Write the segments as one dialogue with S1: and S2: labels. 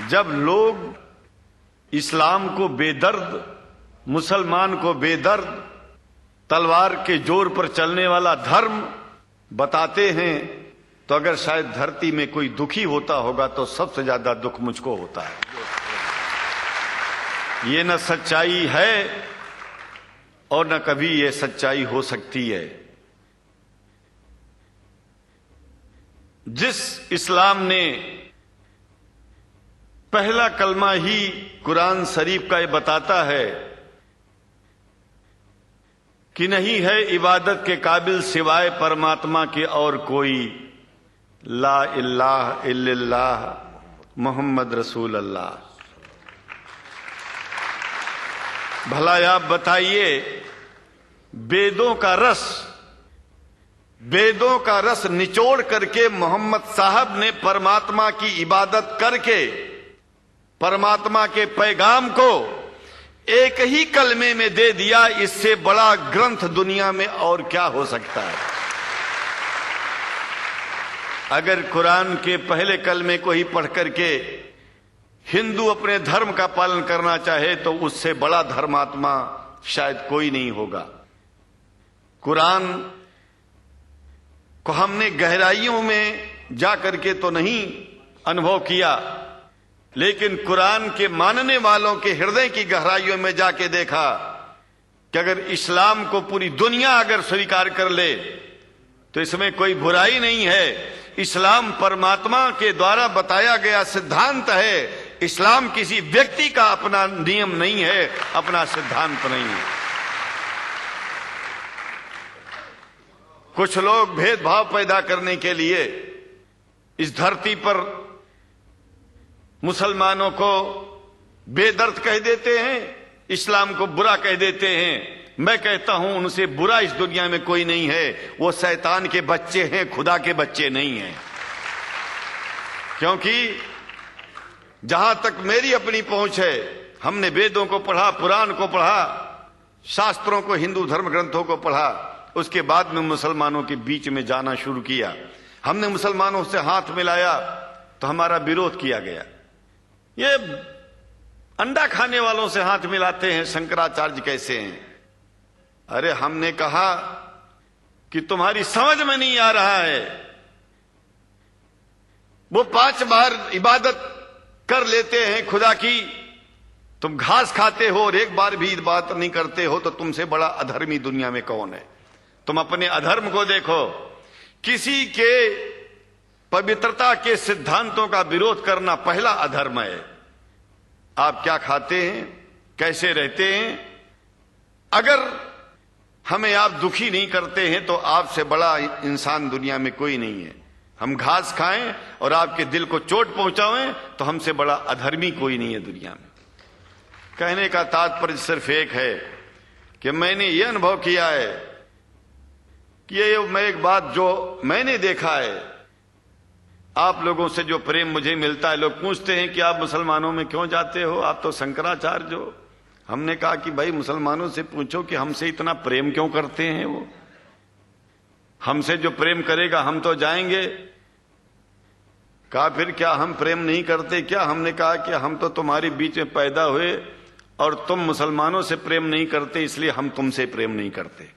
S1: जब लोग इस्लाम को बेदर्द, मुसलमान को बेदर्द, तलवार के जोर पर चलने वाला धर्म बताते हैं, तो अगर शायद धरती में कोई दुखी होता होगा तो सबसे ज्यादा दुख मुझको होता है। ये न सच्चाई है और न कभी ये सच्चाई हो सकती है। जिस इस्लाम ने पहला कलमा ही कुरान शरीफ का ये बताता है कि नहीं है इबादत के काबिल सिवाय परमात्मा के और कोई, ला इलाहा इल्लल्लाह मोहम्मद रसूल अल्लाह। भला आप बताइए, वेदों का रस निचोड़ करके मोहम्मद साहब ने परमात्मा की इबादत करके परमात्मा के पैगाम को एक ही कलमे में दे दिया। इससे बड़ा ग्रंथ दुनिया में और क्या हो सकता है? अगर कुरान के पहले कलमे को ही पढ़ करके हिंदू अपने धर्म का पालन करना चाहे तो उससे बड़ा धर्मात्मा शायद कोई नहीं होगा। कुरान को हमने गहराइयों में जा करके तो नहीं अनुभव किया, लेकिन कुरान के मानने वालों के हृदय की गहराइयों में जाके देखा कि अगर इस्लाम को पूरी दुनिया अगर स्वीकार कर ले तो इसमें कोई बुराई नहीं है। इस्लाम परमात्मा के द्वारा बताया गया सिद्धांत है। इस्लाम किसी व्यक्ति का अपना नियम नहीं है, अपना सिद्धांत नहीं है। कुछ लोग भेदभाव पैदा करने के लिए इस धरती पर मुसलमानों को बेदर्द कह देते हैं, इस्लाम को बुरा कह देते हैं। मैं कहता हूं उनसे बुरा इस दुनिया में कोई नहीं है। वो शैतान के बच्चे हैं, खुदा के बच्चे नहीं हैं। क्योंकि जहां तक मेरी अपनी पहुंच है, हमने वेदों को पढ़ा, पुराण को पढ़ा, शास्त्रों को, हिंदू धर्म ग्रंथों को पढ़ा। उसके बाद में मुसलमानों के बीच में जाना शुरू किया। हमने मुसलमानों से हाथ मिलाया तो हमारा विरोध किया गया। ये अंडा खाने वालों से हाथ मिलाते हैं, शंकराचार्य कैसे हैं? अरे हमने कहा कि तुम्हारी समझ में नहीं आ रहा है। वो 5 बार इबादत कर लेते हैं खुदा की, तुम घास खाते हो और एक बार भी इबादत नहीं करते हो, तो तुमसे बड़ा अधर्मी दुनिया में कौन है? तुम अपने अधर्म को देखो। किसी के पवित्रता के सिद्धांतों का विरोध करना पहला अधर्म है। आप क्या खाते हैं, कैसे रहते हैं, अगर हमें आप दुखी नहीं करते हैं तो आपसे बड़ा इंसान दुनिया में कोई नहीं है। हम घास खाएं और आपके दिल को चोट पहुंचाएं तो हमसे बड़ा अधर्मी कोई नहीं है दुनिया में। कहने का तात्पर्य सिर्फ एक है कि मैंने ये अनुभव किया है कि ये मैं एक बात जो मैंने देखा है, आप लोगों से जो प्रेम मुझे मिलता है, लोग पूछते हैं कि आप मुसलमानों में क्यों जाते हो, आप तो शंकराचार्य हो। हमने कहा कि भाई मुसलमानों से पूछो कि हमसे इतना प्रेम क्यों करते हैं। वो हमसे जो प्रेम करेगा हम तो जाएंगे। कहा फिर क्या हम प्रेम नहीं करते क्या? हमने कहा कि हम तो तुम्हारे बीच में पैदा हुए और तुम मुसलमानों से प्रेम नहीं करते, इसलिए हम तुमसे प्रेम नहीं करते।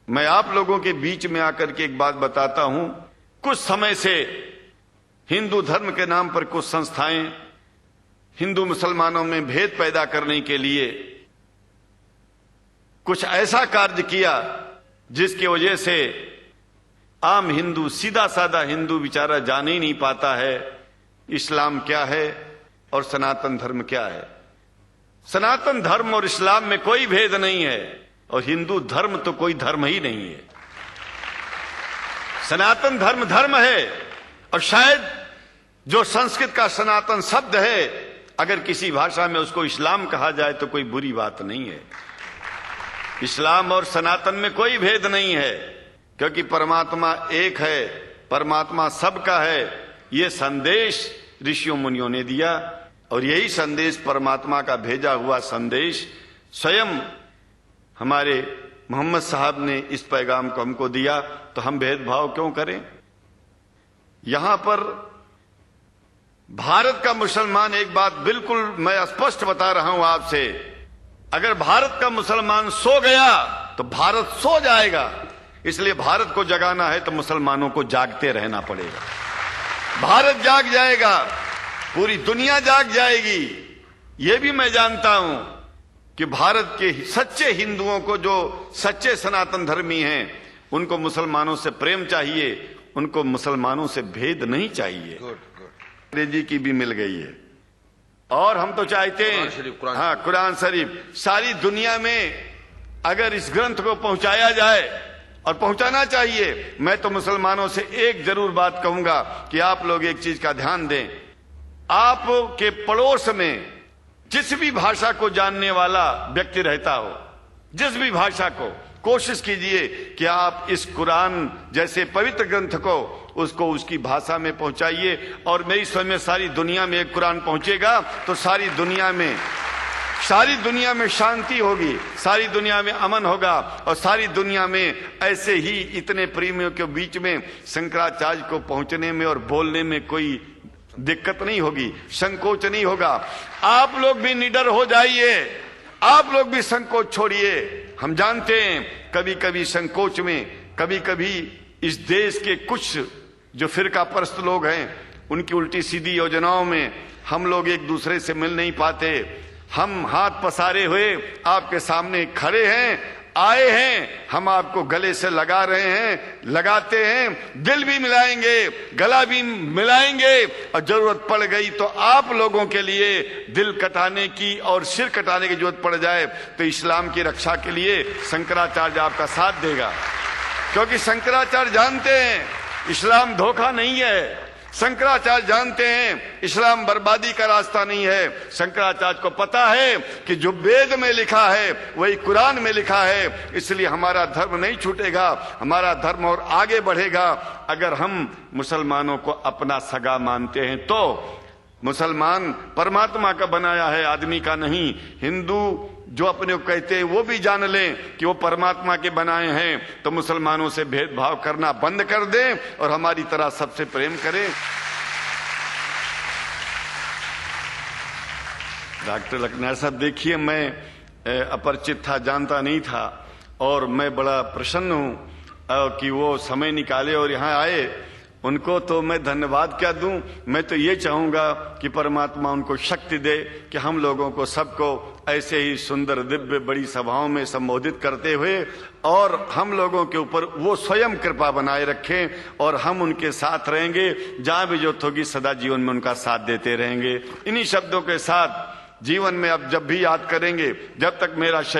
S1: मैं आप लोगों के बीच में आकर के एक बात बताता हूं। कुछ समय से हिंदू धर्म के नाम पर कुछ संस्थाएं हिंदू मुसलमानों में भेद पैदा करने के लिए कुछ ऐसा कार्य किया जिसकी वजह से आम हिंदू, सीधा साधा हिंदू बेचारा जान ही नहीं पाता है इस्लाम क्या है और सनातन धर्म क्या है। सनातन धर्म और इस्लाम में कोई भेद नहीं है और हिंदू धर्म तो कोई धर्म ही नहीं है। सनातन धर्म धर्म है और शायद जो संस्कृत का सनातन शब्द है, अगर किसी भाषा में उसको इस्लाम कहा जाए तो कोई बुरी बात नहीं है। इस्लाम और सनातन में कोई भेद नहीं है, क्योंकि परमात्मा एक है, परमात्मा सबका है। ये संदेश ऋषियों मुनियों ने दिया और यही संदेश, परमात्मा का भेजा हुआ संदेश, स्वयं हमारे मोहम्मद साहब ने इस पैगाम को हमको दिया। तो हम भेदभाव क्यों करें? यहां पर भारत का मुसलमान, एक बात बिल्कुल मैं स्पष्ट बता रहा हूं आपसे, अगर भारत का मुसलमान सो गया तो भारत सो जाएगा। इसलिए भारत को जगाना है तो मुसलमानों को जागते रहना पड़ेगा। भारत जाग जाएगा, पूरी दुनिया जाग जाएगी। यह भी मैं जानता हूं कि भारत के सच्चे हिंदुओं को, जो सच्चे सनातन धर्मी हैं, उनको मुसलमानों से प्रेम चाहिए, उनको मुसलमानों से भेद नहीं चाहिए। अंग्रेजी की भी मिल गई है। और हम तो चाहते हैं, हाँ, कुरान शरीफ सारी दुनिया में अगर इस ग्रंथ को पहुंचाया जाए, और पहुंचाना चाहिए। मैं तो मुसलमानों से एक जरूर बात कहूंगा कि आप लोग एक चीज का ध्यान दें। आपके पड़ोस में जिस भी भाषा को जानने वाला व्यक्ति रहता हो, जिस भी भाषा को, कोशिश कीजिए कि आप इस कुरान जैसे पवित्र ग्रंथ को उसको उसकी भाषा में पहुंचाइए। और मेरी समझ में सारी दुनिया में एक कुरान पहुंचेगा तो सारी दुनिया में शांति होगी, सारी दुनिया में अमन होगा, और सारी दुनिया में ऐसे ही इतने प्रेमियों के बीच में शंकराचार्य को पहुंचने में और बोलने में कोई दिक्कत नहीं होगी, संकोच नहीं होगा। आप लोग भी निडर हो जाइए, आप लोग भी संकोच छोड़िए। हम जानते हैं कभी कभी संकोच में, कभी कभी इस देश के कुछ जो फिरका परस्त लोग हैं, उनकी उल्टी सीधी योजनाओं में हम लोग एक दूसरे से मिल नहीं पाते। हम हाथ पसारे हुए आपके सामने खड़े हैं, आए हैं, हम आपको गले से लगा रहे हैं, लगाते हैं, दिल भी मिलाएंगे, गला भी मिलाएंगे, और जरूरत पड़ गई तो आप लोगों के लिए दिल कटाने की और सिर कटाने की जरूरत पड़ जाए तो इस्लाम की रक्षा के लिए शंकराचार्य आपका साथ देगा। क्योंकि शंकराचार्य जानते हैं इस्लाम धोखा नहीं है, शंकराचार्य जानते हैं इस्लाम बर्बादी का रास्ता नहीं है। शंकराचार्य को पता है कि जो वेद में लिखा है वही कुरान में लिखा है, इसलिए हमारा धर्म नहीं छूटेगा, हमारा धर्म और आगे बढ़ेगा। अगर हम मुसलमानों को अपना सगा मानते हैं तो मुसलमान परमात्मा का बनाया है, आदमी का नहीं। हिंदू जो अपने को कहते हैं वो भी जान लें कि वो परमात्मा के बनाए हैं, तो मुसलमानों से भेदभाव करना बंद कर दें और हमारी तरह सबसे प्रेम करें। डॉक्टर लखनार साहब, देखिए मैं अपरिचित था, जानता नहीं था, और मैं बड़ा प्रसन्न हूं कि वो समय निकाले और यहाँ आए। उनको तो मैं धन्यवाद क्या दूं, मैं तो ये चाहूंगा कि परमात्मा उनको शक्ति दे कि हम लोगों को सबको ऐसे ही सुंदर दिव्य बड़ी सभाओं में संबोधित करते हुए, और हम लोगों के ऊपर वो स्वयं कृपा बनाए रखें, और हम उनके साथ रहेंगे, जहां भी जरूरत होगी सदा जीवन में उनका साथ देते रहेंगे। इन्हीं शब्दों के साथ जीवन में अब जब भी याद करेंगे, जब तक मेरा शरीर